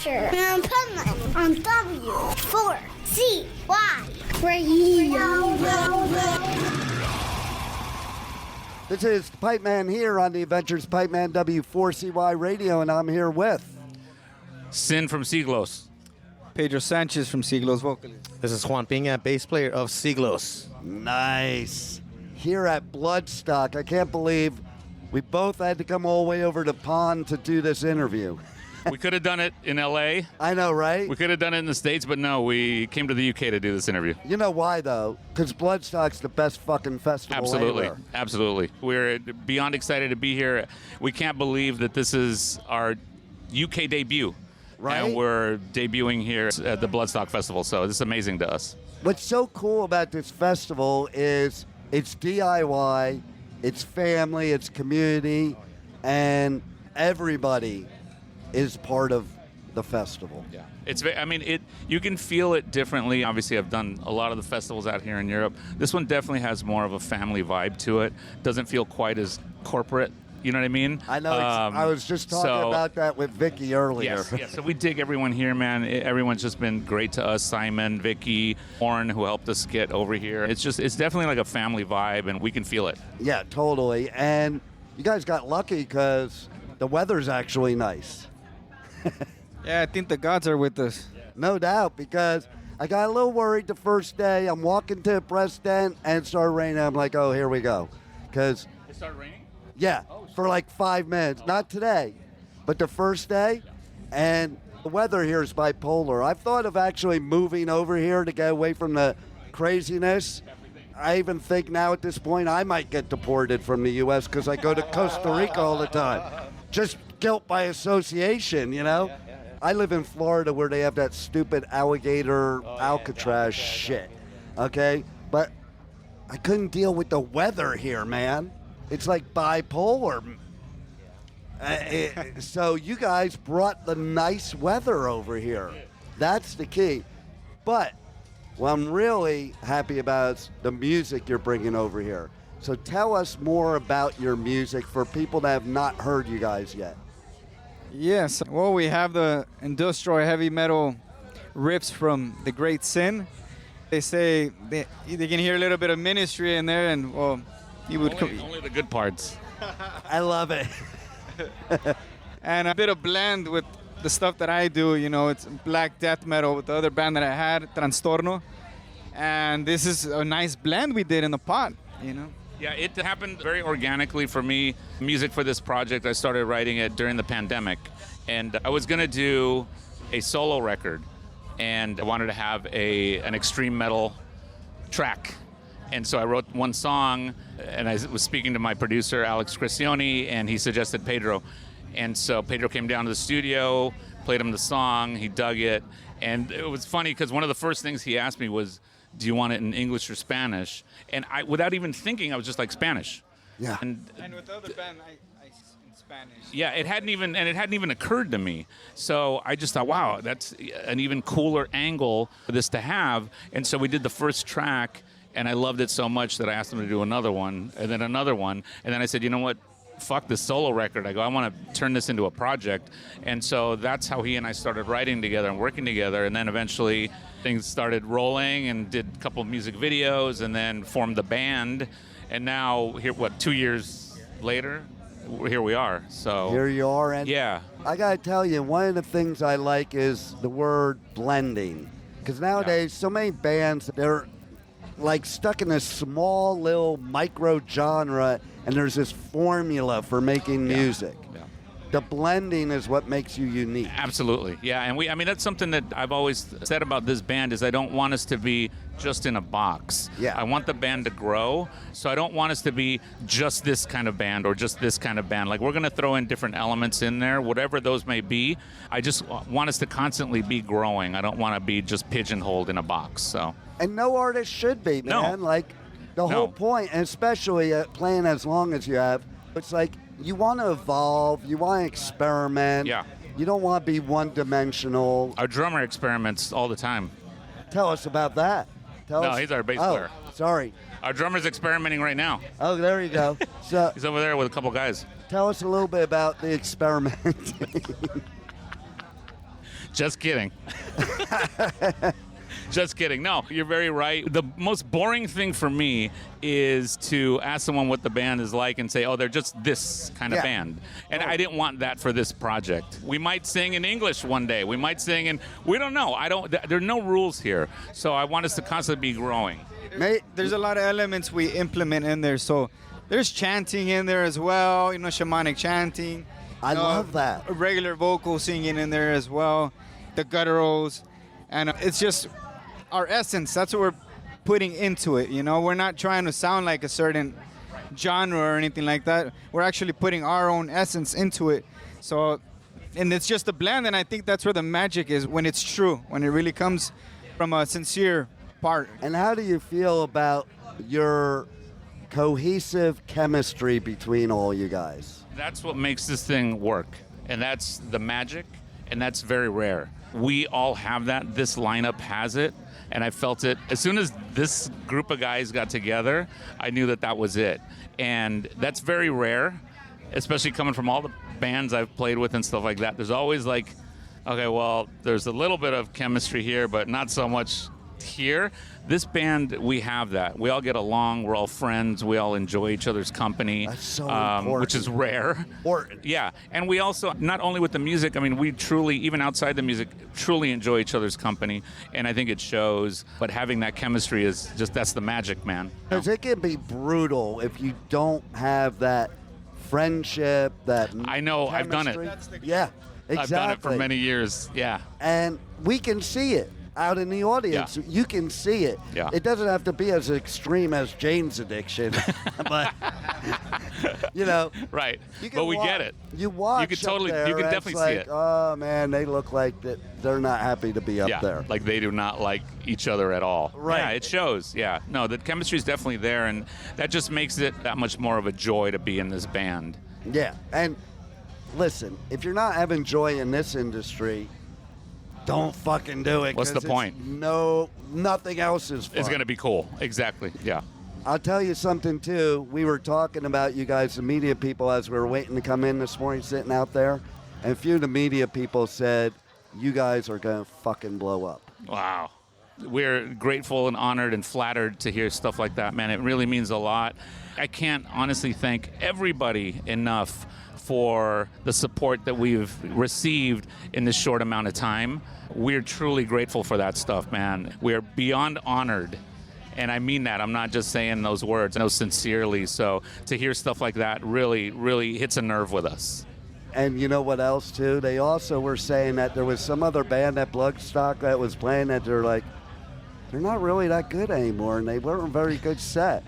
Asher and Pipeman on W4CY Radio. This is Pipeman here on the Adventures Pipeman W4CY Radio, and I'm here with Sin from SIGLOS. Pedro Sanchez from SIGLOS vocalist. This is Juan Piña, bass player of SIGLOS. Nice. Here at Bloodstock, I can't believe we both had to come all the way over to Pond to do this interview. We could have done it in L.A. I know, right? We could have done it in the States, but no, we came to the UK to do this interview. You know why, though? Because Bloodstock's the best fucking festival Absolutely. anywhere. Absolutely. We're beyond excited to be here. We can't believe that this is our UK debut. Right? And we're debuting here at the Bloodstock Festival, so this is amazing to us. What's so cool about this festival is it's DIY, it's family, it's community, and everybody is part of the festival. Yeah, you can feel it differently. Obviously, I've done a lot of the festivals out here in Europe. This one definitely has more of a family vibe to it. Doesn't feel quite as corporate. You know what I mean? I know. I was just talking about that with Vicky earlier. Yes. So we dig everyone here, man. Everyone's just been great to us. Simon, Vicky, Warren, who helped us get over here. It's definitely like a family vibe, and we can feel it. Yeah, totally. And you guys got lucky because the weather's actually nice. Yeah, I think the gods are with us. No doubt, because I got a little worried the first day. I'm walking to the press tent and it started raining. I'm like, oh, here we go. Because It started raining? yeah, for like 5 minutes. Not today, but the first day. And the weather here is bipolar. I've thought of actually moving over here to get away from the craziness. I even think now at this point I might get deported from the U.S. because I go to Costa Rica all the time. Just guilt by association, you know? I live in Florida where they have that stupid alligator Alcatraz shit, okay? But I couldn't deal with the weather here, man. It's like bipolar. So you guys brought the nice weather over here. That's the key. But what I'm really happy about is the music you're bringing over here. So tell us more about your music for people that have not heard you guys yet. Yes. Well, we have the industrial heavy metal riffs from The Great Sin. They say they can hear a little bit of Ministry in there, and well, you would only the good parts. I love it. And a bit of blend with the stuff that I do. You know, it's black death metal with the other band that I had, Trastorno, and this is a nice blend we did in the pot. You know. Yeah, it happened very organically for me. Music for this project, I started writing it during the pandemic. And I was going to do a solo record. And I wanted to have an extreme metal track. And so I wrote one song. And I was speaking to my producer, Alex Crescioni, and he suggested Pedro. And so Pedro came down to the studio, played him the song. He dug it. And it was funny because one of the first things he asked me was, do you want it in English or Spanish? And I, without even thinking, I was just like, Spanish. Yeah. And with the other band, I in Spanish. Yeah, it hadn't even occurred to me. So I just thought, wow, that's an even cooler angle for this to have. And so we did the first track, and I loved it so much that I asked him to do another one, and then another one. And then I said, you know what? Fuck this solo record. I go, I want to turn this into a project. And so that's how he and I started writing together and working together. And then eventually things started rolling and did a couple of music videos and then formed the band. And now, here, 2 years later, here we are. So Here you are. And yeah. I got to tell you, one of the things I like is the word blending. Because nowadays, so many bands, they're like stuck in this small little micro genre, and there's this formula for making music. Yeah. The blending is what makes you unique. Absolutely. Yeah, and that's something that I've always said about this band is I don't want us to be just in a box. Yeah. I want the band to grow, so I don't want us to be just this kind of band or just this kind of band. Like, we're going to throw in different elements in there, whatever those may be. I just want us to constantly be growing. I don't want to be just pigeonholed in a box, so. And no artist should be, man. No. Like, the whole point, and especially playing as long as you have, it's like you want to evolve, you want to experiment. Yeah. You don't want to be one-dimensional. Our drummer experiments all the time. Tell us about that. Tell us. He's our bass player. Sorry. Our drummer's experimenting right now. Oh, there you go. So He's over there with a couple guys. tell us a little bit about the experimenting. Just kidding. Just kidding. No, you're very right. The most boring thing for me is to ask someone what the band is like and say, oh, they're just this kind of band. And I didn't want that for this project. We might sing in English one day. We might sing in, we don't know. There are no rules here. So I want us to constantly be growing. There's a lot of elements we implement in there. So there's chanting in there as well, shamanic chanting. I love that. Regular vocal singing in there as well, the gutturals. And it's just our essence. That's what we're putting into it. We're not trying to sound like a certain genre or anything like that. We're actually putting our own essence into it. So, and it's just a blend. And I think that's where the magic is, when it's true, when it really comes from a sincere part. And how do you feel about your cohesive chemistry between all you guys? That's what makes this thing work. And that's the magic. And that's very rare. We all have that. This lineup has it. And I felt it. As soon as this group of guys got together, I knew that was it. And that's very rare, especially coming from all the bands I've played with and stuff like that. There's always like, okay, well, there's a little bit of chemistry here, but not so much here. This band, we have that. We all get along. We're all friends. We all enjoy each other's company. That's so important. Which is rare. Yeah. And we also, not only with the music, we truly, even outside the music, truly enjoy each other's company. And I think it shows. But having that chemistry is just, that's the magic, man. Because it can be brutal if you don't have that friendship, that I know. chemistry. I've done it. Yeah, exactly. I've done it for many years. Yeah. And we can see it. Out in the audience, you can see it. Yeah. It doesn't have to be as extreme as Jane's addiction, but right. You But we get it. You watch. You can totally, up there, you can and definitely it's like, see it. Oh man, they look like that. They're not happy to be up there. Like they do not like each other at all. Right. Yeah, it shows. Yeah. No, the chemistry is definitely there, and that just makes it that much more of a joy to be in this band. Yeah, and listen, if you're not having joy in this industry, don't fucking do it. What's the point? Nothing else is fun. It's going to be cool. Exactly. Yeah. I'll tell you something, too. We were talking about you guys, the media people, as we were waiting to come in this morning, sitting out there. And a few of the media people said, you guys are going to fucking blow up. Wow. We're grateful and honored and flattered to hear stuff like that, man. It really means a lot. I can't honestly thank everybody enough for the support that we've received in this short amount of time. We're truly grateful for that stuff, man. We're beyond honored. And I mean that. I'm not just saying those words. I know sincerely. So to hear stuff like that really, really hits a nerve with us. And you know what else, too? They also were saying that there was some other band at Bloodstock that was playing that they're like, they're not really that good anymore, and they weren't a very good set.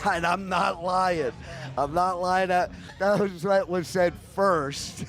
And I'm not lying. That was what was said first.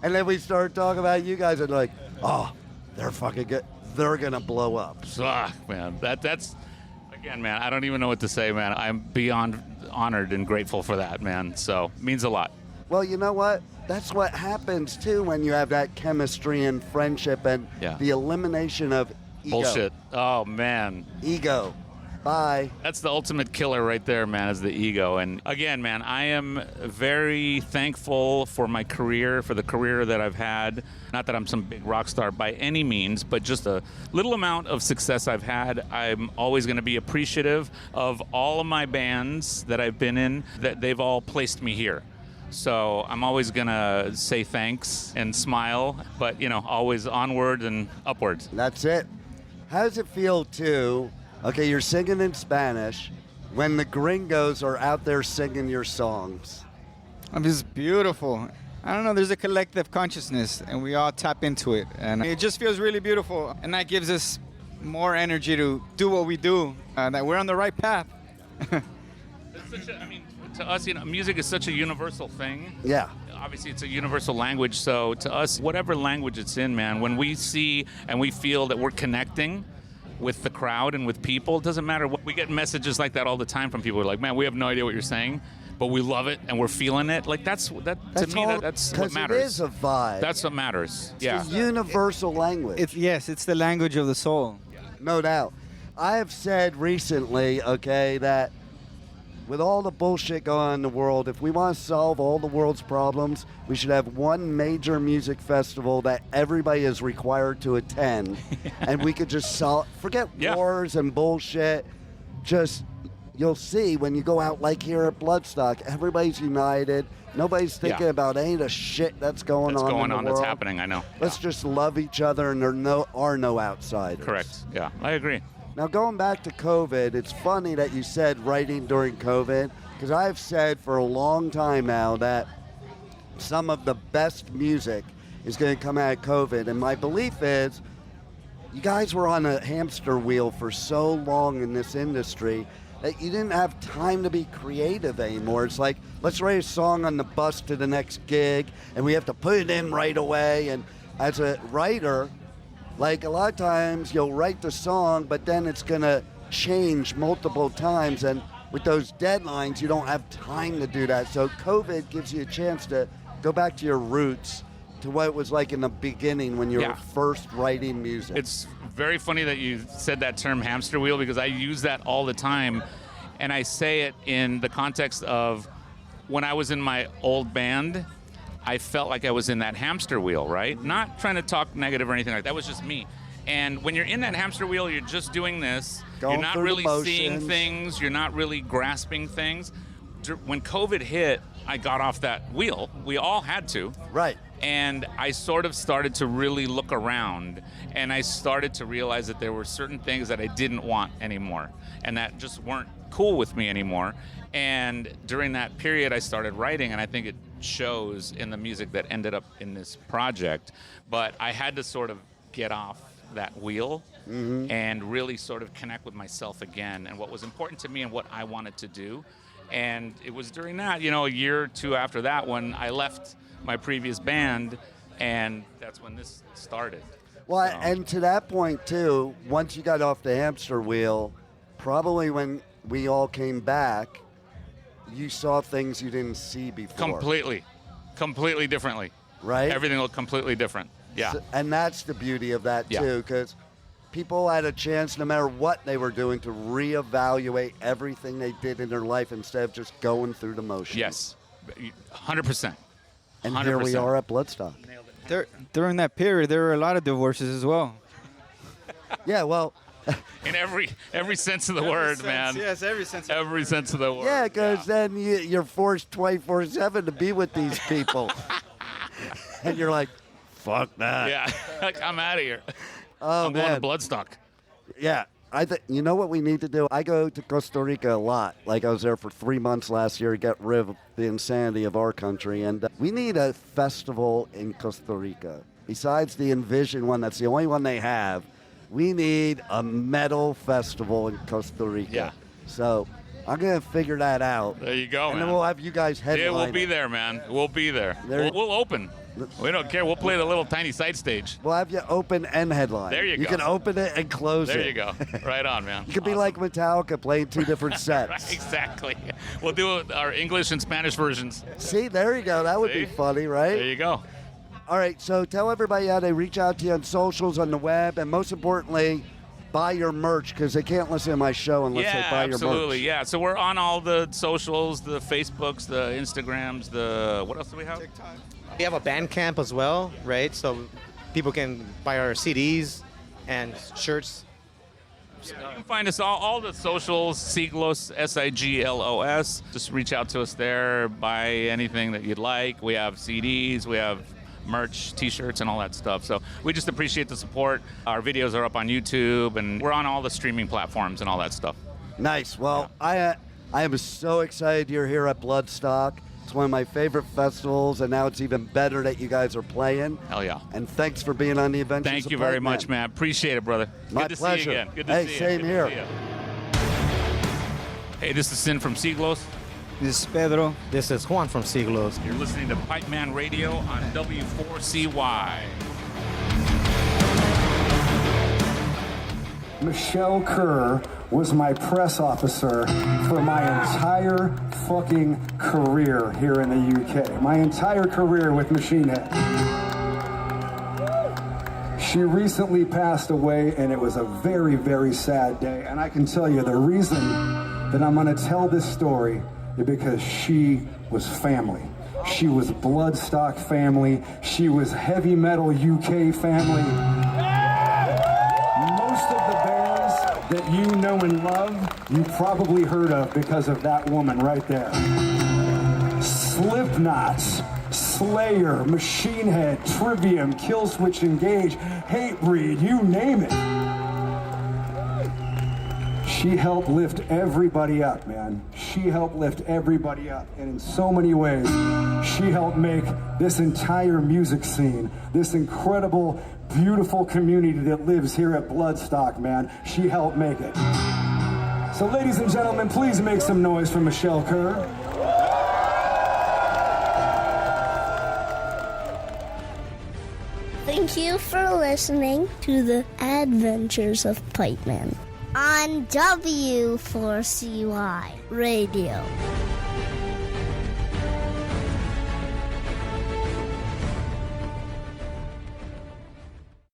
And then we started talking about you guys, and like, oh, they're fucking good. They're going to blow up. Man. That's, again, man, I don't even know what to say, man. I'm beyond honored and grateful for that, man. So, it means a lot. Well, you know what? That's what happens, too, when you have that chemistry and friendship and the elimination of ego. Bullshit. Oh, man. Ego. Bye. That's the ultimate killer right there, man, is the ego. And again, man, I am very thankful for my career, for the career that I've had. Not that I'm some big rock star by any means, but just a little amount of success I've had. I'm always going to be appreciative of all of my bands that I've been in, that they've all placed me here. So I'm always going to say thanks and smile, but, always onward and upwards. That's it. How does it feel, too? Okay, you're singing in Spanish when the gringos are out there singing your songs. It's beautiful. I don't know, there's a collective consciousness, and we all tap into it. And it just feels really beautiful. And that gives us more energy to do what we do, that we're on the right path. To us, music is such a universal thing. Yeah. Obviously, it's a universal language. So to us, whatever language it's in, man, when we see and we feel that we're connecting with the crowd and with people, it doesn't matter what. We get messages like that all the time from people who are like, man, we have no idea what you're saying, but we love it and we're feeling it. Like that's what matters. It is a vibe. That's what matters. It's a universal language. It's the language of the soul. No doubt. I have said recently, okay, that with all the bullshit going on in the world, if we want to solve all the world's problems, we should have one major music festival that everybody is required to attend. And we could just forget wars and bullshit. Just, you'll see when you go out like here at Bloodstock, everybody's united. Nobody's thinking about any of the shit that's going on in the world. That's happening, I know. Let's just love each other, and there are no outsiders. Correct, yeah, I agree. Now, going back to COVID, it's funny that you said writing during COVID, because I've said for a long time now that some of the best music is going to come out of COVID, and my belief is you guys were on a hamster wheel for so long in this industry that you didn't have time to be creative anymore. It's like, let's write a song on the bus to the next gig, and we have to put it in right away. And as a writer, like a lot of times you'll write the song, but then it's going to change multiple times. And with those deadlines, you don't have time to do that. So COVID gives you a chance to go back to your roots, to what it was like in the beginning when you were first writing music. It's very funny that you said that term hamster wheel, because I use that all the time. And I say it in the context of when I was in my old band, I felt like I was in that hamster wheel, right? Not trying to talk negative or anything like that. That was just me. And when you're in that hamster wheel, you're just doing this. You're not really seeing things. You're not really grasping things. When COVID hit, I got off that wheel. We all had to. Right. And I sort of started to really look around, and I started to realize that there were certain things that I didn't want anymore and that just weren't cool with me anymore. And during that period, I started writing, and I think it shows in the music that ended up in this project. But I had to sort of get off that wheel and really sort of connect with myself again and what was important to me and what I wanted to do. And it was during that, a year or two after that, when I left my previous band, and that's when this started. Well, So- and to that point too, once you got off the hamster wheel, probably when we all came back, you saw things you didn't see before. Completely differently. Right? Everything looked completely different. Yeah. So, and that's the beauty of that Yeah. too, because people had a chance, no matter what they were doing, to reevaluate everything they did in their life instead of just going through the motions. Yes. 100%. And here we 100%. are at Bloodstock. During that period, there were a lot of divorces as well. Yeah, well, In every sense of the word, man. Yes, every sense. Every sense of the word. yeah, because then you're forced 24/7 to be with these people. And you're like, fuck that. Yeah. Like, I'm out of here. Oh, I'm man. going to Bloodstock. Yeah, you know what we need to do? I go to Costa Rica a lot. Like, I was there for 3 months last year to get rid of the insanity of our country. And we need a festival in Costa Rica. Besides the Envision one, that's the only one they have. We need a metal festival in Costa Rica. Yeah. So I'm going to figure that out. There you go, And man. then we'll have you guys headline. Yeah, we'll be it. there, man. We'll be there. There- We'll open. We don't care. We'll play the little tiny side stage. We'll have you open and headline. There you go. You can open it and close it. There you go. Right on, man. You could be Awesome. like Metallica playing two different sets. Right, exactly. We'll do our English and Spanish versions. See, there you go. That would be See? funny, right? There you go. All right, so tell everybody how they reach out to you on socials, on the web, and most importantly, buy your merch, because they can't listen to my show unless they buy your absolutely. merch. Yeah, so we're on all the socials, the Facebooks, the Instagrams, what else do we have? TikTok. We have a Bandcamp as well, right? So people can buy our CDs and shirts. You can find us all the socials, SIGLOS, SIGLOS. Just reach out to us there, buy anything that you'd like. We have CDs, we have merch, T-shirts, and all that stuff. So we just appreciate the support. Our videos are up on YouTube, and we're on all the streaming platforms and all that stuff. Nice. Well, I am so excited you're here at Bloodstock. It's one of my favorite festivals, and now it's even better that you guys are playing. Hell yeah. And thanks for being on the Adventures Thank of you very Pipeman. much, man. Appreciate it, brother. My Good to pleasure. see you again. Good to Hey, see you. same Good to here. see you. Hey, this is Sin from SIGLOS. This is Pedro. This is Juan from SIGLOS. You're listening to Pipeman Radio on W4CY. Michelle Kerr was my press officer for my entire fucking career here in the UK. My entire career with Machine Head. She recently passed away, and it was a very, very sad day. And I can tell you the reason that I'm going to tell this story because she was family. She was Bloodstock family. She was heavy metal UK family. Most of the bands that you know and love, you probably heard of because of that woman right there. Slipknot, Slayer, Machine Head, Trivium, Killswitch Engage, Hatebreed, you name it. She helped lift everybody up, man. She helped lift everybody up. And in so many ways, she helped make this entire music scene, this incredible, beautiful community that lives here at Bloodstock, man. She helped make it. So ladies and gentlemen, please make some noise for Michelle Kerr. Thank you for listening to the Adventures of Pipeman on W4CY Radio.